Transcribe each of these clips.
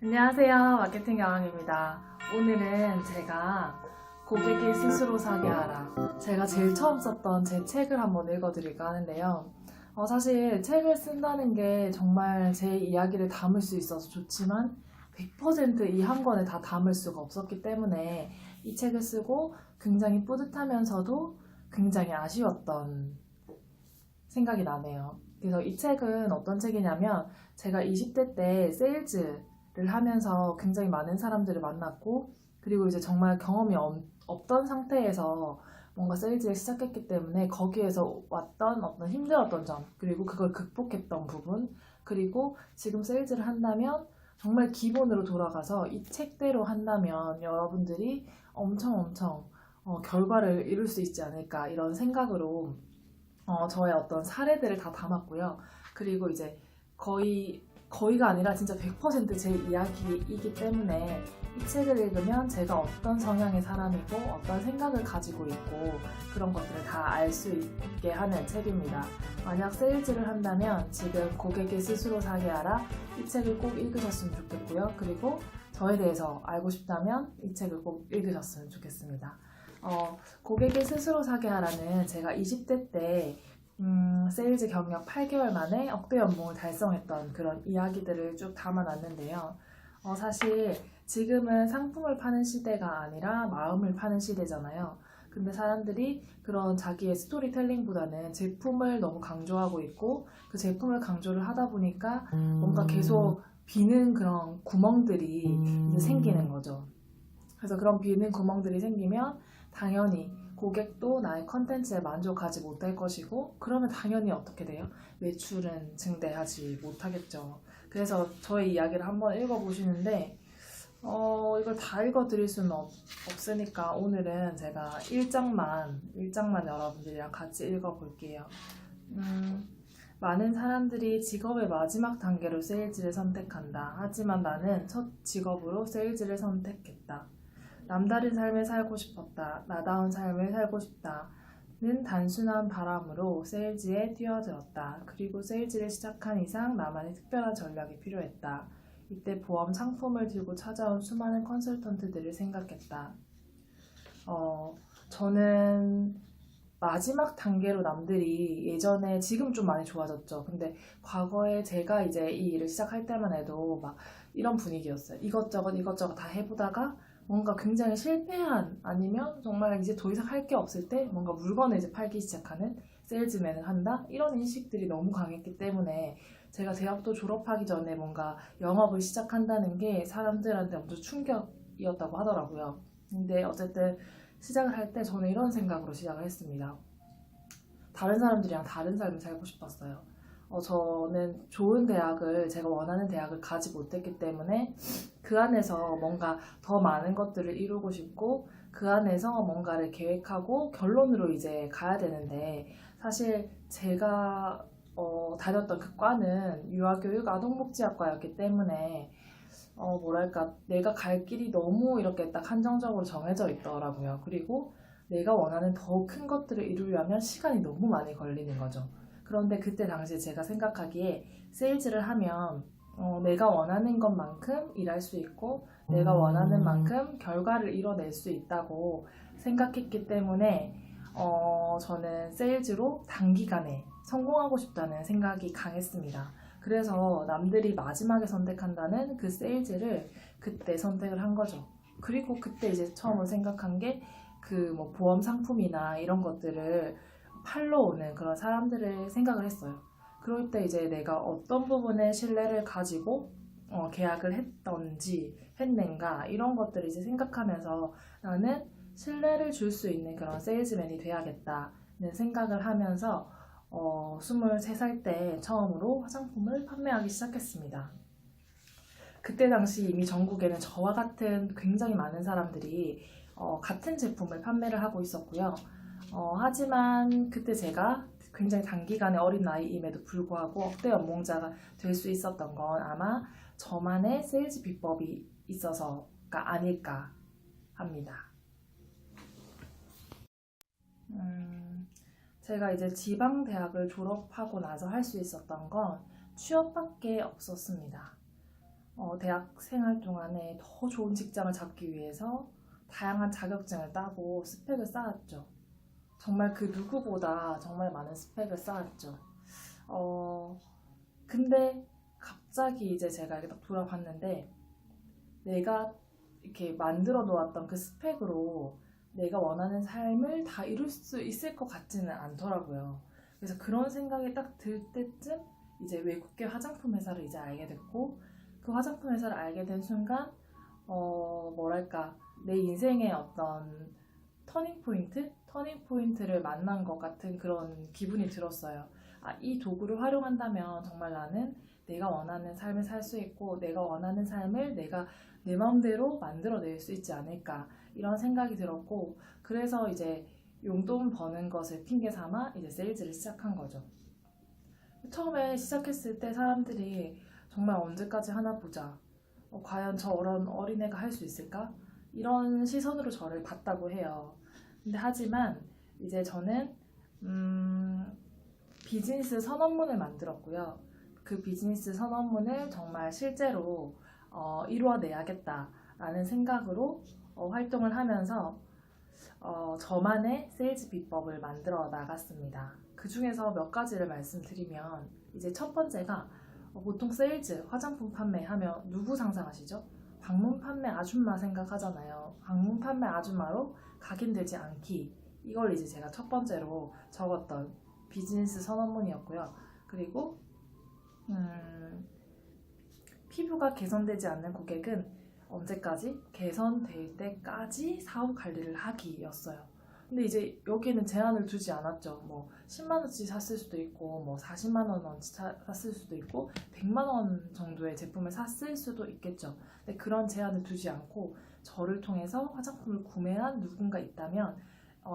안녕하세요. 마케팅 여왕입니다. 오늘은 제가 고객이 스스로 사게 하라. 제가 제일 처음 썼던 제 책을 한번 읽어드릴까 하는데요. 사실 책을 쓴다는 게 정말 제 이야기를 담을 수 있어서 좋지만 100% 이 한 권에 다 담을 수가 없었기 때문에 이 책을 쓰고 굉장히 뿌듯하면서도 굉장히 아쉬웠던 생각이 나네요. 그래서 이 책은 어떤 책이냐면 제가 20대 때 세일즈를 하면서 굉장히 많은 사람들을 만났고 그리고 이제 정말 경험이 없던 상태에서 뭔가 세일즈를 시작했기 때문에 거기에서 왔던 어떤 힘들었던 점 그리고 그걸 극복했던 부분 그리고 지금 세일즈를 한다면 정말 기본으로 돌아가서 이 책대로 한다면 여러분들이 엄청 결과를 이룰 수 있지 않을까 이런 생각으로 저의 어떤 사례들을 다 담았고요. 그리고 이제 거의가 아니라 진짜 100%제 이야기이기 때문에 이 책을 읽으면 제가 어떤 성향의 사람이고 어떤 생각을 가지고 있고 그런 것들을 다 알 수 있게 하는 책입니다. 만약 세일즈를 한다면 지금 고객이 스스로 사게 하라 이 책을 꼭 읽으셨으면 좋겠고요. 그리고 저에 대해서 알고 싶다면 이 책을 꼭 읽으셨으면 좋겠습니다. 고객이 스스로 사게 하라는 제가 20대 때 세일즈 경력 8개월 만에 억대 연봉을 달성했던 그런 이야기들을 쭉 담아놨는데요. 사실 지금은 상품을 파는 시대가 아니라 마음을 파는 시대잖아요. 근데 사람들이 그런 자기의 스토리텔링보다는 제품을 너무 강조하고 있고 그 제품을 강조를 하다 보니까 뭔가 계속 비는 그런 구멍들이 이제 생기는 거죠. 그래서 그런 비는 구멍들이 생기면 당연히 고객도 나의 컨텐츠에 만족하지 못할 것이고 그러면 당연히 어떻게 돼요? 매출은 증대하지 못하겠죠. 그래서 저의 이야기를 한번 읽어보시는데 이걸 다 읽어드릴 수는 없으니까 오늘은 제가 1장만 여러분들이랑 같이 읽어볼게요. 많은 사람들이 직업의 마지막 단계로 세일즈를 선택한다. 하지만 나는 첫 직업으로 세일즈를 선택했다. 남다른 삶을 살고 싶었다. 나다운 삶을 살고 싶다는 단순한 바람으로 세일즈에 뛰어들었다. 그리고 세일즈를 시작한 이상 나만의 특별한 전략이 필요했다. 이때 보험 상품을 들고 찾아온 수많은 컨설턴트들을 생각했다. 저는 마지막 단계로 남들이 예전에 지금 좀 많이 좋아졌죠. 근데 과거에 제가 이제 이 일을 시작할 때만 해도 막 이런 분위기였어요. 이것저것 다 해보다가 뭔가 굉장히 실패한 아니면 정말 이제 더 이상 할 게 없을 때 뭔가 물건을 이제 팔기 시작하는 세일즈맨을 한다? 이런 인식들이 너무 강했기 때문에 제가 대학도 졸업하기 전에 뭔가 영업을 시작한다는 게 사람들한테 엄청 충격이었다고 하더라고요. 근데 어쨌든 시작을 할 때 저는 이런 생각으로 시작을 했습니다. 다른 사람들이랑 다른 삶을 살고 싶었어요. 저는 좋은 대학을 제가 원하는 대학을 가지 못했기 때문에 그 안에서 뭔가 더 많은 것들을 이루고 싶고 그 안에서 뭔가를 계획하고 결론으로 이제 가야 되는데 사실 제가 다녔던 그 과는 유아교육 아동복지학과였기 때문에 뭐랄까 내가 갈 길이 너무 이렇게 딱 한정적으로 정해져 있더라고요. 그리고 내가 원하는 더 큰 것들을 이루려면 시간이 너무 많이 걸리는 거죠. 그런데 그때 당시에 제가 생각하기에 세일즈를 하면 내가 원하는 것만큼 일할 수 있고 내가 원하는 만큼 결과를 이뤄낼 수 있다고 생각했기 때문에 저는 세일즈로 단기간에 성공하고 싶다는 생각이 강했습니다. 그래서 남들이 마지막에 선택한다는 그 세일즈를 그때 선택을 한 거죠. 그리고 그때 이제 처음으로 생각한 게 그 뭐 보험 상품이나 이런 것들을 팔러 오는 그런 사람들을 생각을 했어요. 그럴 때 이제 내가 어떤 부분에 신뢰를 가지고 계약을 했는가 이런 것들을 이제 생각하면서 나는 신뢰를 줄 수 있는 그런 세일즈맨이 돼야겠다는 생각을 하면서 23살 때 처음으로 화장품을 판매하기 시작했습니다. 그때 당시 이미 전국에는 저와 같은 굉장히 많은 사람들이 같은 제품을 판매를 하고 있었고요. 하지만 그때 제가 굉장히 단기간에 어린 나이임에도 불구하고 억대 연봉자가 될 수 있었던 건 아마 저만의 세일즈 비법이 있어서가 아닐까 합니다. 제가 이제 지방 대학을 졸업하고 나서 할 수 있었던 건 취업밖에 없었습니다. 대학 생활 동안에 더 좋은 직장을 잡기 위해서 다양한 자격증을 따고 스펙을 쌓았죠. 정말 그 누구보다 정말 많은 스펙을 쌓았죠. 어, 근데 갑자기 이제 제가 이렇게 딱 돌아봤는데 내가 이렇게 만들어 놓았던 그 스펙으로 내가 원하는 삶을 다 이룰 수 있을 것 같지는 않더라고요. 그래서 그런 생각이 딱 들 때쯤 이제 외국계 화장품 회사를 이제 알게 됐고 그 화장품 회사를 알게 된 순간 뭐랄까 내 인생의 어떤 터닝 포인트를 만난 것 같은 그런 기분이 들었어요. 아, 이 도구를 활용한다면 정말 나는 내가 원하는 삶을 살 수 있고 내가 원하는 삶을 내가 내 마음대로 만들어낼 수 있지 않을까 이런 생각이 들었고 그래서 이제 용돈 버는 것을 핑계 삼아 이제 세일즈를 시작한 거죠. 처음에 시작했을 때 사람들이 정말 언제까지 하나 보자. 과연 저런 어린애가 할 수 있을까? 이런 시선으로 저를 봤다고 해요. 근데 하지만 이제 저는 비즈니스 선언문을 만들었고요. 그 비즈니스 선언문을 정말 실제로 이루어내야겠다라는 생각으로 활동을 하면서 저만의 세일즈 비법을 만들어 나갔습니다. 그 중에서 몇 가지를 말씀드리면 이제 첫 번째가 보통 세일즈, 화장품 판매하면 누구 상상하시죠? 방문 판매 아줌마 생각하잖아요. 방문 판매 아줌마로 각인되지 않기. 이걸 이제 제가 첫 번째로 적었던 비즈니스 선언문이었고요. 그리고 피부가 개선되지 않는 고객은 언제까지? 개선될 때까지 사후 관리를 하기였어요. 근데 이제 여기에는 제한을 두지 않았죠. 뭐 10만 원치 샀을 수도 있고 뭐 40만 원어치 샀을 수도 있고 100만 원 정도의 제품을 샀을 수도 있겠죠. 근데 그런 제한을 두지 않고 저를 통해서 화장품을 구매한 누군가 있다면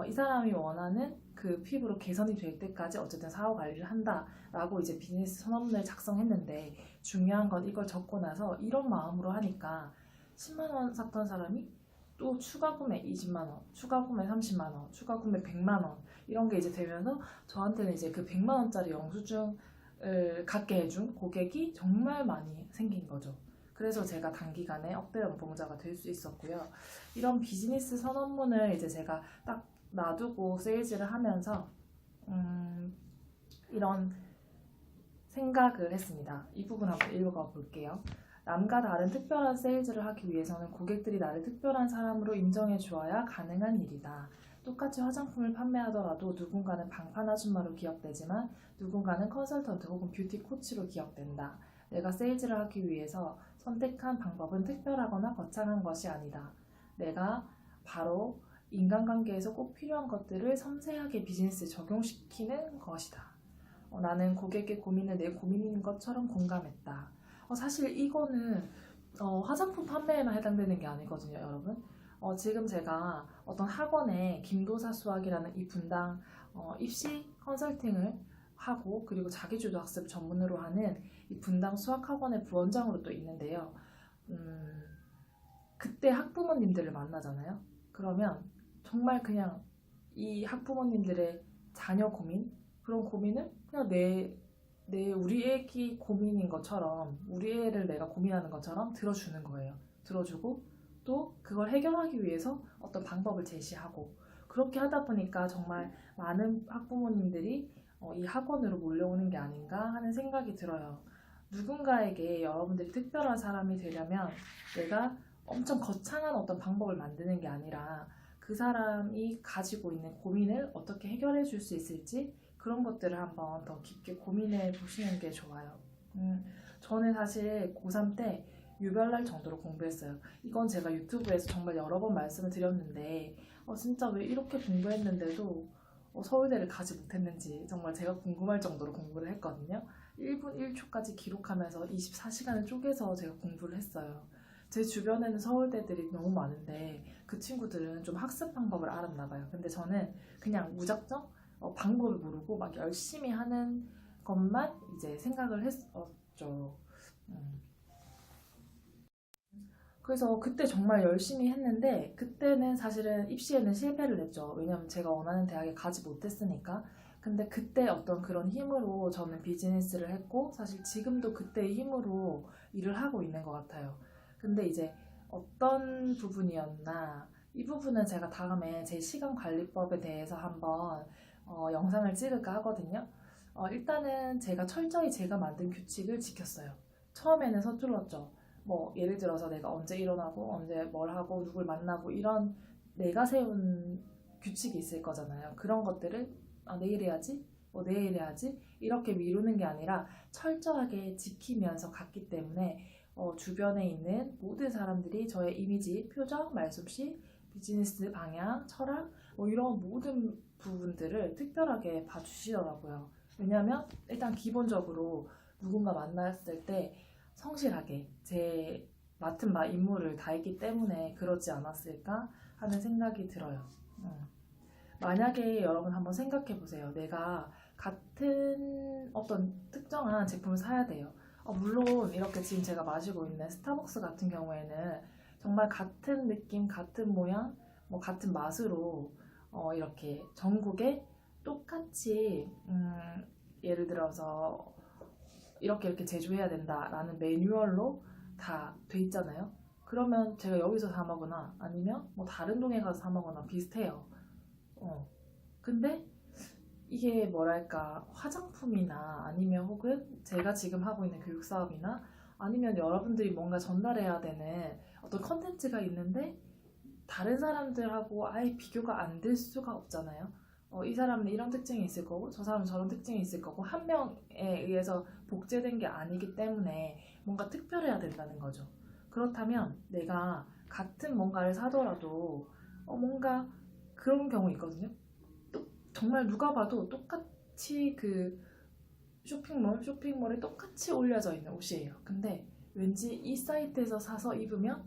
이 사람이 원하는 그 피부로 개선이 될 때까지 어쨌든 사후 관리를 한다라고 이제 비즈니스 선언문을 작성했는데 중요한 건 이걸 적고 나서 이런 마음으로 하니까 10만 원 샀던 사람이 또 추가 구매 20만 원, 추가 구매 30만 원, 추가 구매 100만 원 이런 게 이제 되면서 저한테는 이제 그 100만 원짜리 영수증을 갖게 해준 고객이 정말 많이 생긴 거죠. 그래서 제가 단기간에 억대 연봉자가 될 수 있었고요. 이런 비즈니스 선언문을 이제 제가 딱 놔두고 세일즈를 하면서 이런 생각을 했습니다. 이 부분 한번 읽어 볼게요. 남과 다른 특별한 세일즈를 하기 위해서는 고객들이 나를 특별한 사람으로 인정해 주어야 가능한 일이다. 똑같이 화장품을 판매하더라도 누군가는 방판 아줌마로 기억되지만 누군가는 컨설턴트 혹은 뷰티 코치로 기억된다. 내가 세일즈를 하기 위해서 선택한 방법은 특별하거나 거창한 것이 아니다. 내가 바로 인간관계에서 꼭 필요한 것들을 섬세하게 비즈니스에 적용시키는 것이다. 나는 고객의 고민을 내 고민인 것처럼 공감했다. 사실 이거는 화장품 판매에만 해당되는 게 아니거든요, 여러분. 지금 제가 어떤 학원에 김도사 수학이라는 이 분당 입시 컨설팅을 하고 그리고 자기주도 학습 전문으로 하는 이 분당 수학학원의 부원장으로 또 있는데요. 그때 학부모님들을 만나잖아요. 그러면 정말 그냥 이 학부모님들의 자녀 고민, 그런 고민을 그냥 우리 애기 고민인 것처럼, 우리 애를 내가 고민하는 것처럼 들어주는 거예요. 들어주고 또 그걸 해결하기 위해서 어떤 방법을 제시하고 그렇게 하다 보니까 정말 많은 학부모님들이 이 학원으로 몰려오는 게 아닌가 하는 생각이 들어요. 누군가에게 여러분들이 특별한 사람이 되려면 내가 엄청 거창한 어떤 방법을 만드는 게 아니라 그 사람이 가지고 있는 고민을 어떻게 해결해 줄 수 있을지 그런 것들을 한번 더 깊게 고민해 보시는 게 좋아요. 저는 사실 고3 때 유별날 정도로 공부했어요. 이건 제가 유튜브에서 정말 여러 번 말씀을 드렸는데 진짜 왜 이렇게 공부했는데도 서울대를 가지 못했는지 정말 제가 궁금할 정도로 공부를 했거든요. 1분 1초까지 기록하면서 24시간을 쪼개서 제가 공부를 했어요. 제 주변에는 서울대들이 너무 많은데 그 친구들은 좀 학습 방법을 알았나 봐요. 근데 저는 그냥 무작정 방법을 모르고 막 열심히 하는 것만 이제 생각을 했었죠. 그래서 그때 정말 열심히 했는데 그때는 사실은 입시에는 실패를 했죠. 왜냐면 제가 원하는 대학에 가지 못했으니까. 근데 그때 어떤 그런 힘으로 저는 비즈니스를 했고 사실 지금도 그때의 힘으로 일을 하고 있는 것 같아요. 근데 이제 어떤 부분이었나 이 부분은 제가 다음에 제 시간 관리법에 대해서 한번 영상을 찍을까 하거든요. 일단은 제가 철저히 제가 만든 규칙을 지켰어요. 처음에는 서툴렀죠. 뭐 예를 들어서 내가 언제 일어나고 언제 뭘 하고 누굴 만나고 이런 내가 세운 규칙이 있을 거잖아요. 그런 것들을 내일 해야지, 내일 해야지 이렇게 미루는 게 아니라 철저하게 지키면서 갔기 때문에 주변에 있는 모든 사람들이 저의 이미지, 표정, 말솜씨, 비즈니스 방향, 철학 뭐 이런 모든 부분들을 특별하게 봐주시더라고요. 왜냐하면 일단 기본적으로 누군가 만났을 때 성실하게 제 맡은 바 임무를 다했기 때문에 그러지 않았을까 하는 생각이 들어요. 만약에 여러분 한번 생각해 보세요. 내가 같은 어떤 특정한 제품을 사야 돼요. 물론 이렇게 지금 제가 마시고 있는 스타벅스 같은 경우에는 정말 같은 느낌, 같은 모양, 뭐 같은 맛으로 이렇게 전국에 똑같이 예를 들어서 이렇게 제조해야 된다라는 매뉴얼로 다 돼 있잖아요. 그러면 제가 여기서 사 먹거나 아니면 뭐 다른 동에 가서 사 먹거나 비슷해요. 근데 이게 뭐랄까 화장품이나 아니면 혹은 제가 지금 하고 있는 교육 사업이나 아니면 여러분들이 뭔가 전달해야 되는 어떤 컨텐츠가 있는데 다른 사람들하고 아예 비교가 안 될 수가 없잖아요. 이 사람은 이런 특징이 있을 거고 저 사람은 저런 특징이 있을 거고 한 명에 의해서 복제된 게 아니기 때문에 뭔가 특별해야 된다는 거죠. 그렇다면 내가 같은 뭔가를 사더라도 뭔가 그런 경우 있거든요. 정말 누가 봐도 똑같이 그 쇼핑몰에 똑같이 올려져 있는 옷이에요. 근데 왠지 이 사이트에서 사서 입으면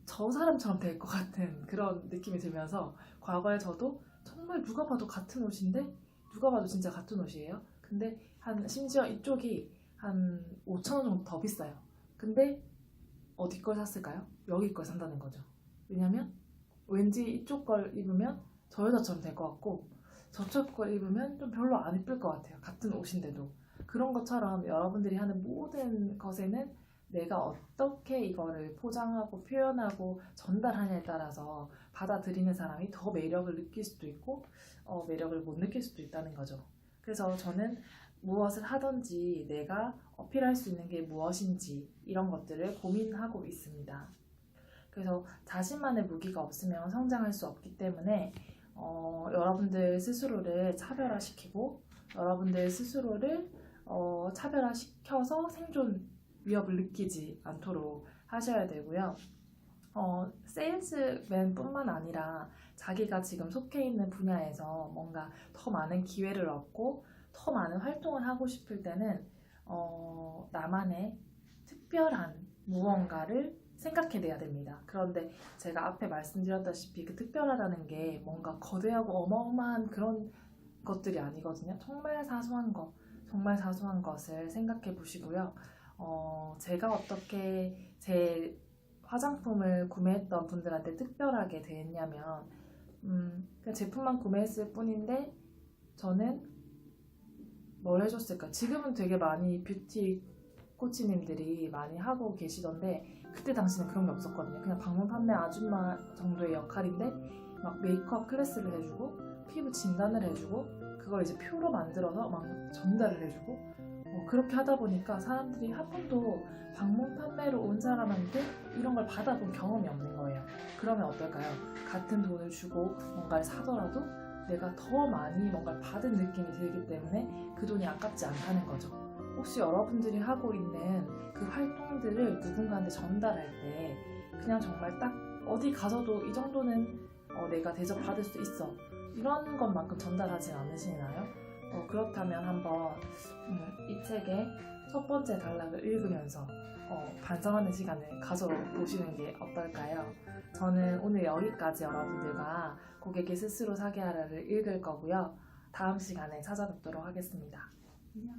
저 사람처럼 될 것 같은 그런 느낌이 들면서 과거에 저도 정말 누가 봐도 같은 옷인데 누가 봐도 진짜 같은 옷이에요. 근데 심지어 이쪽이 한 5천 원 정도 더 비싸요. 근데 어디 걸 샀을까요? 여기 걸 산다는 거죠. 왜냐면 왠지 이쪽 걸 입으면 저 여자처럼 될 것 같고 저쪽 걸 입으면 좀 별로 안 이쁠 것 같아요. 같은 옷인데도. 그런 것처럼 여러분들이 하는 모든 것에는 내가 어떻게 이거를 포장하고 표현하고 전달하냐에 따라서 받아들이는 사람이 더 매력을 느낄 수도 있고 매력을 못 느낄 수도 있다는 거죠. 그래서 저는 무엇을 하든지 내가 어필할 수 있는 게 무엇인지 이런 것들을 고민하고 있습니다. 그래서 자신만의 무기가 없으면 성장할 수 없기 때문에 여러분들 스스로를 차별화시키고 여러분들 스스로를 차별화시켜서 생존 위협을 느끼지 않도록 하셔야 되고요. 세일즈맨뿐만 아니라 자기가 지금 속해 있는 분야에서 뭔가 더 많은 기회를 얻고 더 많은 활동을 하고 싶을 때는 나만의 특별한 무언가를 생각해내야 됩니다. 그런데 제가 앞에 말씀드렸다시피 그 특별하다는 게 뭔가 거대하고 어마어마한 그런 것들이 아니거든요. 정말 사소한 것을 생각해 보시고요. 제가 어떻게 제 화장품을 구매했던 분들한테 특별하게 대했냐면 그냥 제품만 구매했을 뿐인데 저는 뭘 해줬을까? 지금은 되게 많이 뷰티 코치님들이 많이 하고 계시던데 그때 당시는 그런 게 없었거든요. 그냥 방문 판매 아줌마 정도의 역할인데 막 메이크업 클래스를 해주고 피부 진단을 해주고 그걸 이제 표로 만들어서 막 전달을 해주고 그렇게 하다 보니까 사람들이 한 번도 방문 판매로 온 사람한테 이런 걸 받아본 경험이 없는 거예요. 그러면 어떨까요? 같은 돈을 주고 뭔가를 사더라도 내가 더 많이 뭔가를 받은 느낌이 들기 때문에 그 돈이 아깝지 않다는 거죠. 혹시 여러분들이 하고 있는 그 활동들을 누군가한테 전달할 때 그냥 정말 딱 어디 가서도 이 정도는 내가 대접받을 수 있어 이런 것만큼 전달하진 않으시나요? 그렇다면 한번 이 책의 첫 번째 단락을 읽으면서 반성하는 시간을 가져보시는 게 어떨까요? 저는 오늘 여기까지 여러분들과 고객이 스스로 사게 하라를 읽을 거고요. 다음 시간에 찾아뵙도록 하겠습니다. 안녕.